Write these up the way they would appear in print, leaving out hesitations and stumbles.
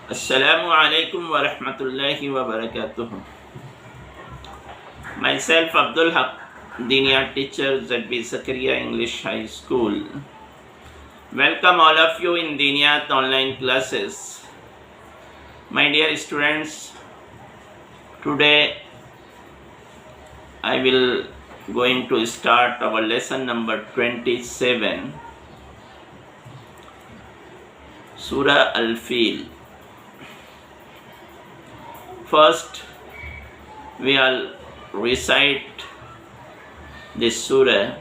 Assalamu alaikum wa rahmatullahi wa barakatuh. Myself Abdul Haq, Diniya teacher, ZB Zakaria English High School. Welcome all of you in Diniyat online classes. My dear students, today I will going to start our lesson number 27, Surah Al-Fil. First, we will recite this surah,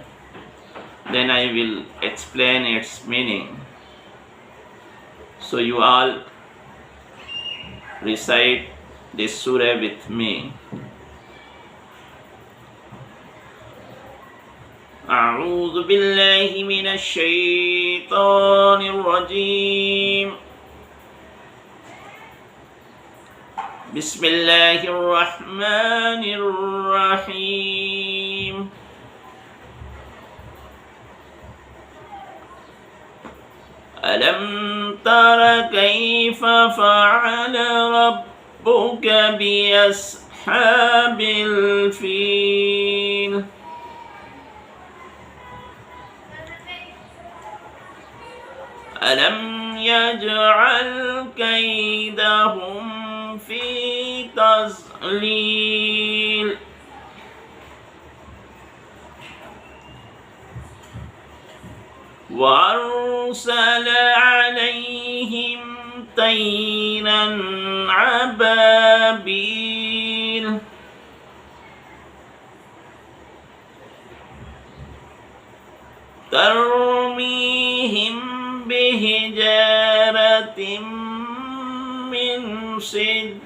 then I will explain its meaning. So you all recite this surah with me. أعوذ بالله من الشيطان الرجيم. بسم الله الرحمن الرحيم. ألم تر كيف فعل ربك بأصحاب الفيل. ألم يجعل كيدهم في تضليل. وأرسل عليهم طيرا أبابيل. ترميهم بحجارة من سجيل.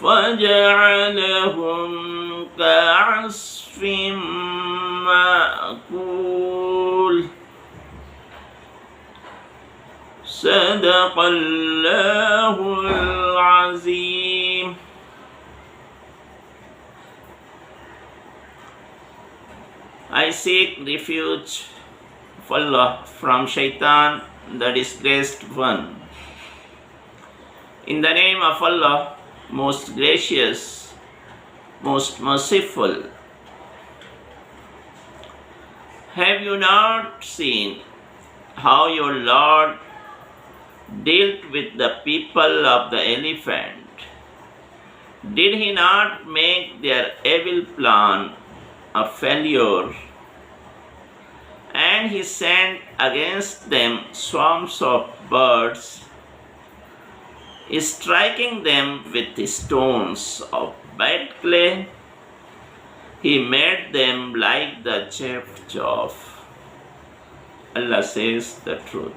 فجعلهم كعصف مأكول. صدق الله العظيم. I seek refuge of Allah from Shaitan, the disgraced one. In the name of Allah, most gracious, most merciful. Have you not seen how your Lord dealt with the people of the elephant? Did he not make their evil plan a failure? And he sent against them swarms of birds, striking them with stones of bad clay. He made them like the chaff. Allah says the truth.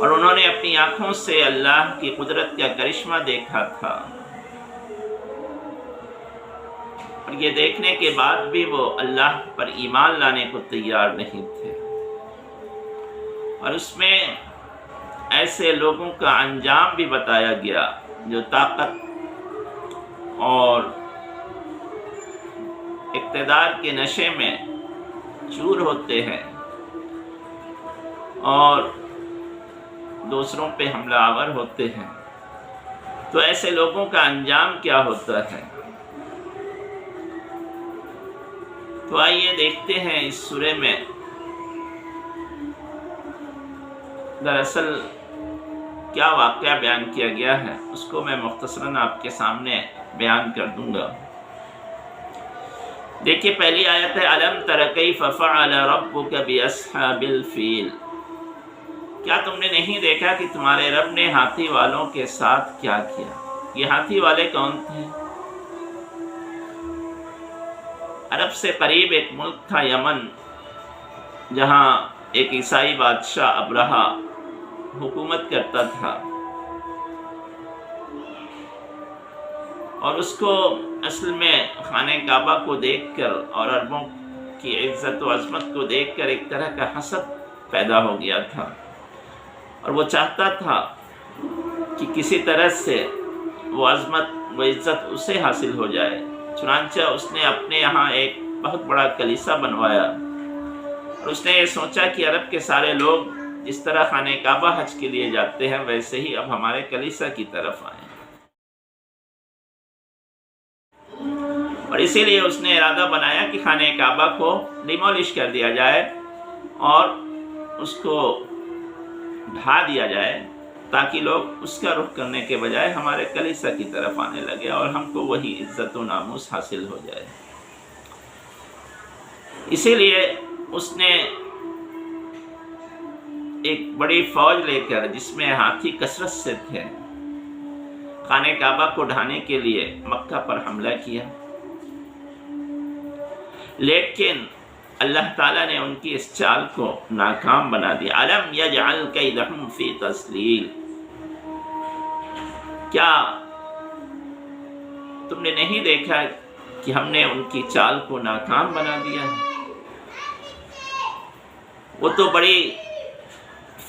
اور انہوں نے اپنی آنکھوں سے اللہ کی قدرت کا کرشمہ دیکھا تھا، اور یہ دیکھنے کے بعد بھی وہ اللہ پر ایمان لانے کو تیار نہیں تھے۔ اور اس میں ایسے لوگوں کا انجام بھی بتایا گیا جو طاقت اور اقتدار کے نشے میں چور ہوتے ہیں اور دوسروں پہ حملہ آور ہوتے ہیں۔ تو ایسے لوگوں کا انجام کیا ہوتا ہے؟ تو آئیے دیکھتے ہیں اس سورہ میں دراصل کیا واقعہ بیان کیا گیا ہے، اس کو میں مختصراً آپ کے سامنے بیان کر دوں گا۔ دیکھیے پہلی آیت ہے أَلَمْ تَرَ كَيْفَ فَعَلَ رَبُّكَ بِأَصْحَابِ الْفِيلِ، کیا تم نے نہیں دیکھا کہ تمہارے رب نے ہاتھی والوں کے ساتھ کیا کیا؟ یہ ہاتھی والے کون تھے؟ عرب سے قریب ایک ملک تھا یمن، جہاں ایک عیسائی بادشاہ ابرہہ حکومت کرتا تھا، اور اس کو اصل میں خانہ کعبہ کو دیکھ کر اور عربوں کی عزت و عظمت کو دیکھ کر ایک طرح کا حسد پیدا ہو گیا تھا، اور وہ چاہتا تھا کہ کسی طرح سے وہ عظمت و عزت اسے حاصل ہو جائے۔ چنانچہ اس نے اپنے یہاں ایک بہت بڑا کلیسا بنوایا، اور اس نے یہ سوچا کہ عرب کے سارے لوگ جس طرح خانہ کعبہ حج کے لیے جاتے ہیں ویسے ہی اب ہمارے کلیسا کی طرف آئیں، اور اسی لیے اس نے ارادہ بنایا کہ خانہ کعبہ کو ڈیمولش کر دیا جائے اور اس کو ڈھا دیا جائے، تاکہ لوگ اس کا رخ کرنے کے بجائے ہمارے کلیسا کی طرف آنے لگے اور ہم کو وہی عزت و ناموس حاصل ہو جائے۔ اسی لیے اس نے ایک بڑی فوج لے کر، جس میں ہاتھی کثرت سے تھے، خانہ کعبہ کو ڈھانے کے لیے مکہ پر حملہ کیا، لیکن اللہ تعالیٰ نے ان کی اس چال کو ناکام بنا دیا۔ أَلَمْ يَجْعَلْ كَيْدَهُمْ فِي تَضْلِيلٍ، کیا تم نے نہیں دیکھا کہ ہم نے ان کی چال کو ناکام بنا دیا ہے؟ وہ تو بڑی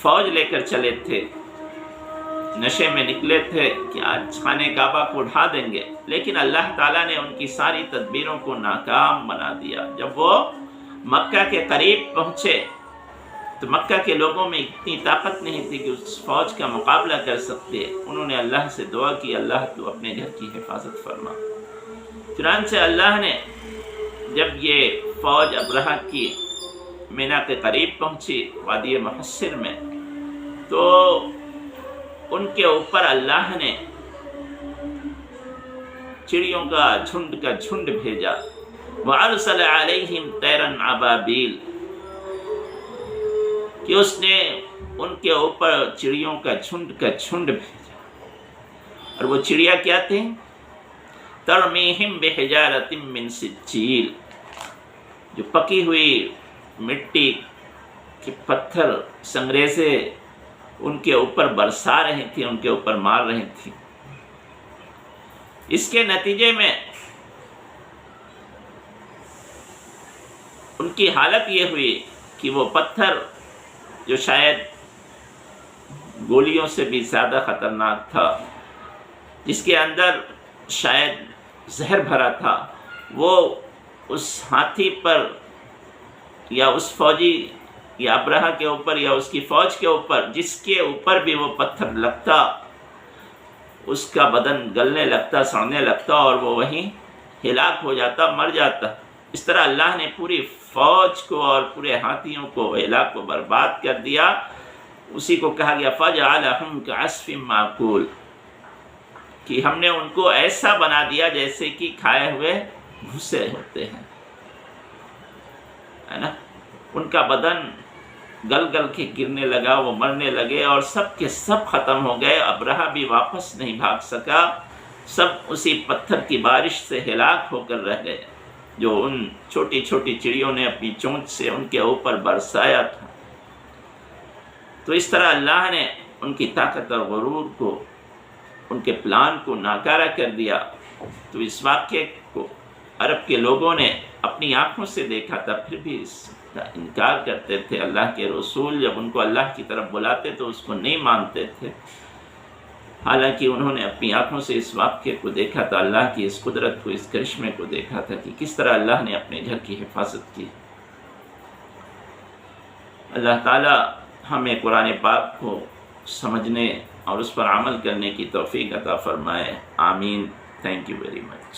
فوج لے کر چلے تھے، نشے میں نکلے تھے کہ آج خانہ کعبہ کو ڈھا دیں گے، لیکن اللہ تعالیٰ نے ان کی ساری تدبیروں کو ناکام بنا دیا۔ جب وہ مکہ کے قریب پہنچے تو مکہ کے لوگوں میں اتنی طاقت نہیں تھی کہ اس فوج کا مقابلہ کر سکتے۔ انہوں نے اللہ سے دعا کی، اللہ تو اپنے گھر کی حفاظت فرما۔ چنانچہ اللہ نے جب یہ فوج ابرہہ کی مینا کے قریب پہنچی وادی محصر میں، تو ان کے اوپر اللہ نے چڑیوں کا جھنڈ بھیجا۔ وَأَرْسَلَ عَلَيْهِمْ طَيْرًا أَبَابِيلَ، کہ اس نے ان کے اوپر چڑیوں کا جھنڈ بھیجا، اور وہ چڑیا کیا تھے؟ تَرْمِيهِمْ بِحِجَارَةٍ مِّن سِجِّيلٍ، جو پکی ہوئی مٹی کے پتھر سنگریزے ان کے اوپر برسا رہی تھی، ان کے اوپر مار رہی تھی۔ اس کے نتیجے میں ان کی حالت یہ ہوئی کہ وہ پتھر جو شاید گولیوں سے بھی زیادہ خطرناک تھا، جس کے اندر شاید زہر بھرا تھا، وہ اس ہاتھی پر یا اس فوجی یا ابرہہ کے اوپر یا اس کی فوج کے اوپر، جس کے اوپر بھی وہ پتھر لگتا، اس کا بدن گلنے لگتا، سڑنے لگتا، اور وہ وہیں ہلاک ہو جاتا، مر جاتا۔ اس طرح اللہ نے پوری فوج کو اور پورے ہاتھیوں کو ہلاک و برباد کر دیا۔ اسی کو کہا گیا فَجَعَلَهُمْ كَعَصْفٍ مَأْكُولٍ، کہ ہم نے ان کو ایسا بنا دیا جیسے کہ کھائے ہوئے بھوسے ہوتے ہیں، ہے نا؟ ان کا بدن گل گل کے گرنے لگا، وہ مرنے لگے، اور سب کے سب ختم ہو گئے۔ ابرہہ بھی واپس نہیں بھاگ سکا، سب اسی پتھر کی بارش سے ہلاک ہو کر رہ گئے جو ان چھوٹی چھوٹی چڑیوں نے اپنی چونچ سے ان کے اوپر برسایا تھا۔ تو اس طرح اللہ نے ان کی طاقت اور غرور کو، ان کے پلان کو ناکارہ کر دیا، تو اس واقعے کو عرب کے لوگوں نے اپنی آنکھوں سے دیکھا تھا، پھر بھی اس کا انکار کرتے تھے۔ اللہ کے رسول جب ان کو اللہ کی طرف بلاتے تو اس کو نہیں مانتے تھے، حالانکہ انہوں نے اپنی آنکھوں سے اس واقعے کو دیکھا تھا، اللہ کی اس قدرت کو، اس کرشمے کو دیکھا تھا کہ کس طرح اللہ نے اپنے گھر کی حفاظت کی۔ اللہ تعالی ہمیں قرآن پاک کو سمجھنے اور اس پر عمل کرنے کی توفیق عطا فرمائے، آمین۔ Thank you very much.